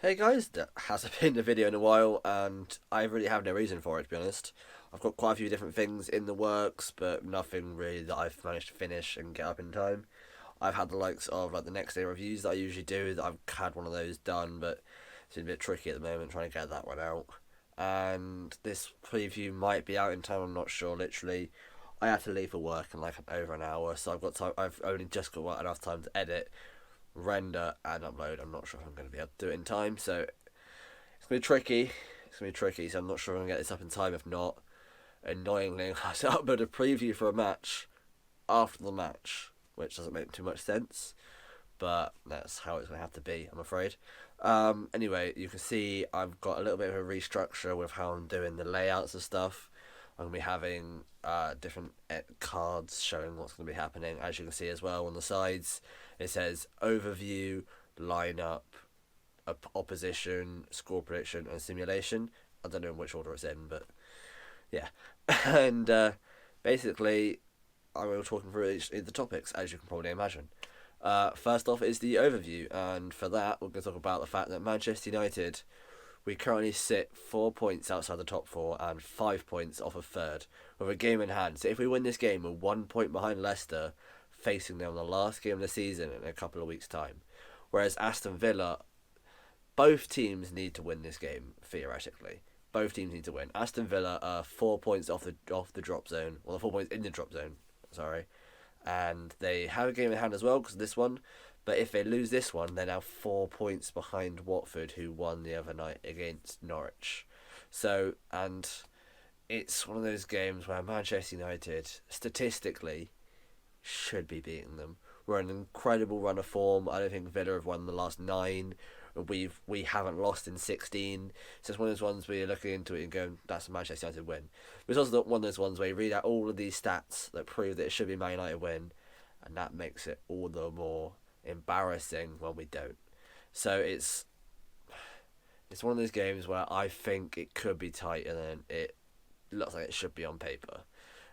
Hey guys, there hasn't been a video in a while, and I really have no reason for it, to be honest. I've got quite a few different things in the works, but nothing really that I've managed to finish and get up in time. I've had the likes of like the next day reviews that I usually do. That I've had one of those done, but it's been a bit tricky at the moment trying to get that one out. And this preview might be out in time. I'm not sure. Literally, I have to leave for work in like over an hour, so I've got time. I've only just got enough time to edit, render, and upload. I'm not sure if I'm going to be able to do it in time, so it's going to be tricky. It's going to be tricky, so I'm not sure I'm going to get this up in time. If not, annoyingly, I have to upload a preview for a match after the match, which doesn't make too much sense, but that's how it's going to have to be, I'm afraid. Anyway, you can see I've got a little bit of a restructure with how I'm doing the layouts and stuff. I'm going to be having different cards showing what's going to be happening. As you can see as well on the sides, it says overview, lineup, opposition, score prediction, and simulation. I don't know in which order it's in, but yeah. And basically, I will talking through each of the topics, as you can probably imagine. First off is the overview, and for that, we're going to talk about the fact that Manchester United, we currently sit 4 points outside the top four and 5 points off of third, with a game in hand. So if we win this game, we're 1 point behind Leicester, facing them on the last game of the season in a couple of weeks' time. Whereas Aston Villa, both teams need to win this game theoretically. Both teams need to win. Aston Villa are 4 points off the drop zone, well, 4 points in the drop zone. Sorry, and they have a game in hand as well because of this one. But if they lose this one, they're now 4 points behind Watford, who won the other night against Norwich. So, and it's one of those games where Manchester United, statistically, should be beating them. We're in an incredible run of form. I don't think Villa have won the last 9. We haven't lost in 16. So it's one of those ones where you're looking into it and going, that's a Manchester United win. But it's also one of those ones where you read out all of these stats that prove that it should be Man United win, and that makes it all the more embarrassing when we don't. So it's one of those games where I think it could be tighter than it looks like it should be on paper.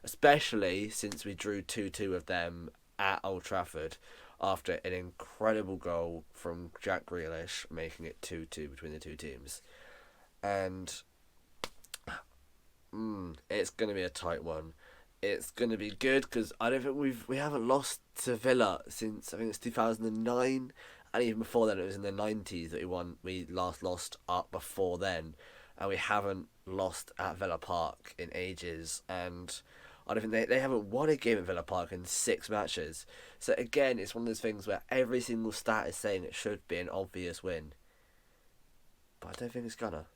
Especially since we drew 2-2 with them at Old Trafford after an incredible goal from Jack Grealish, making it 2-2 between the two teams. And it's going to be a tight one. It's going to be good because I don't think we haven't lost to Villa since I think it's 2009, and even before then it was in the 90s that we last lost up before then, and we haven't lost at Villa Park in ages, and I don't think they haven't won a game at Villa Park in 6 matches. So again, it's one of those things where every single stat is saying it should be an obvious win, but I don't think it's gonna.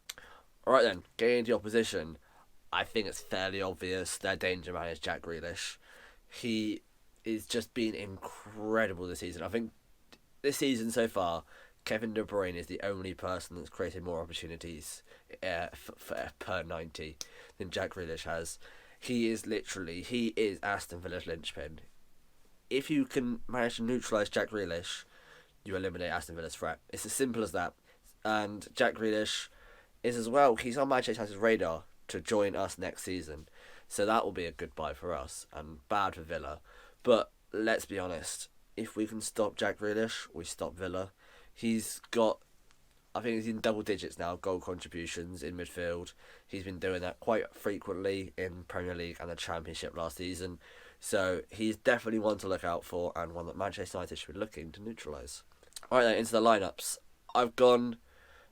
All right then, getting into the opposition. I think it's fairly obvious their danger man is Jack Grealish. He is just been incredible this season. I think this season so far, Kevin De Bruyne is the only person that's created more opportunities per 90 than Jack Grealish has. He is Aston Villa's linchpin. If you can manage to neutralise Jack Grealish, you eliminate Aston Villa's threat. It's as simple as that. And Jack Grealish is as well, he's on Manchester United's radar to join us next season. So that will be a good buy for us and bad for Villa. But let's be honest, if we can stop Jack Grealish, we stop Villa. He's got, I think he's in double digits now, goal contributions in midfield. He's been doing that quite frequently in Premier League and the Championship last season. So he's definitely one to look out for and one that Manchester United should be looking to neutralise. Alright then, into the lineups. I've gone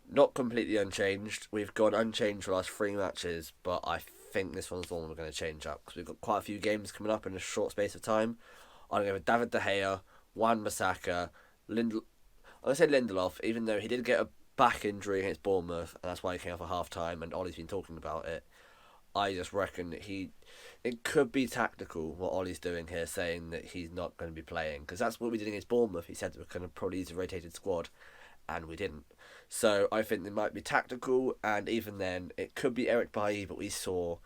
not completely unchanged. We've gone unchanged for the last 3 matches, but I think this one's the one we're going to change up because we've got quite a few games coming up in a short space of time. I'm going to go with David De Gea, Wan-Bissaka, I'm going to say Lindelof, even though he did get a back injury against Bournemouth, and that's why he came off at half time, and Ollie's been talking about it. I just reckon that it could be tactical what Ollie's doing here, saying that he's not going to be playing, because that's what we did against Bournemouth. He said that we're going to probably use a rotated squad, and we didn't. So I think it might be tactical, and even then, it could be Eric Bailly, but we saw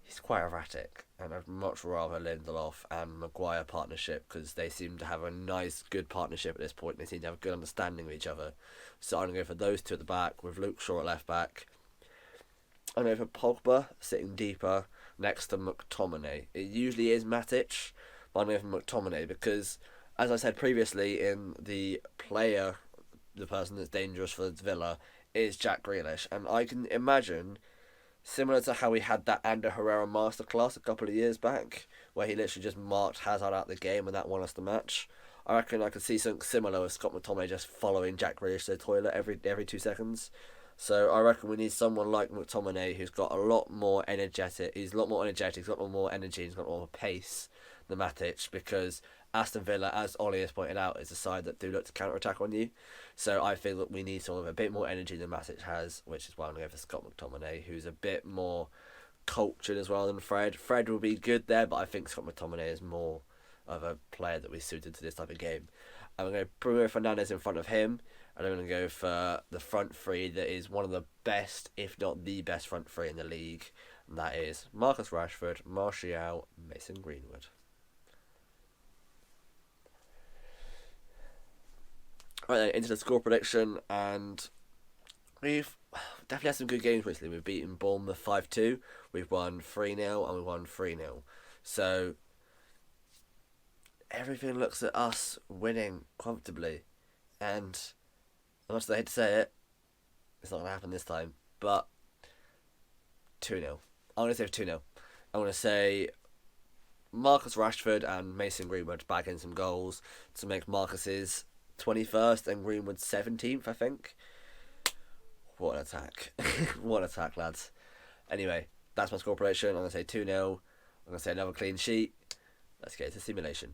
he's quite erratic, and I'd much rather Lindelof and Maguire partnership because they seem to have a nice, good partnership at this point. They seem to have a good understanding of each other. So I'm going to go for those two at the back with Luke Shaw at left back. I'm going to go for Pogba sitting deeper next to McTominay. It usually is Matic, but I'm going for McTominay because, as I said previously in the player the person that's dangerous for Villa is Jack Grealish. And I can imagine, similar to how we had that Ander Herrera masterclass a couple of years back, where he literally just marked Hazard out the game and that won us the match. I reckon I could see something similar with Scott McTominay just following Jack Grealish to the toilet every 2 seconds. So I reckon we need someone like McTominay who's got a lot more energetic. He's a lot more energetic. He's got a lot more energy. He's got a lot more pace than Matic, because Aston Villa, as Ollie has pointed out, is a side that do look to counter attack on you. So I feel that we need someone with a bit more energy than Matic has, which is why I'm going to go for Scott McTominay, who's a bit more cultured as well than Fred. Fred will be good there, but I think Scott McTominay is more of a player that we suited to this type of game. I'm going to put Bruno Fernandes in front of him, and I'm going to go for the front three that is one of the best, if not the best front three in the league, and that is Marcus Rashford, Martial, Mason Greenwood. Right then, into the score prediction, and we've definitely had some good games recently. We've beaten Bournemouth 5-2, we've won 3-0, and we won 3-0. So everything looks at us winning comfortably, and as much as I hate to say it, it's not going to happen this time, but 2-0. I'm going to say 2-0. I'm going to say Marcus Rashford and Mason Greenwood back in some goals to make Marcus's 21st and Greenwood's 17th, I think. What an attack. What an attack, lads. Anyway, that's my score prediction. I'm going to say 2-0. I'm going to say another clean sheet. Let's get into simulation.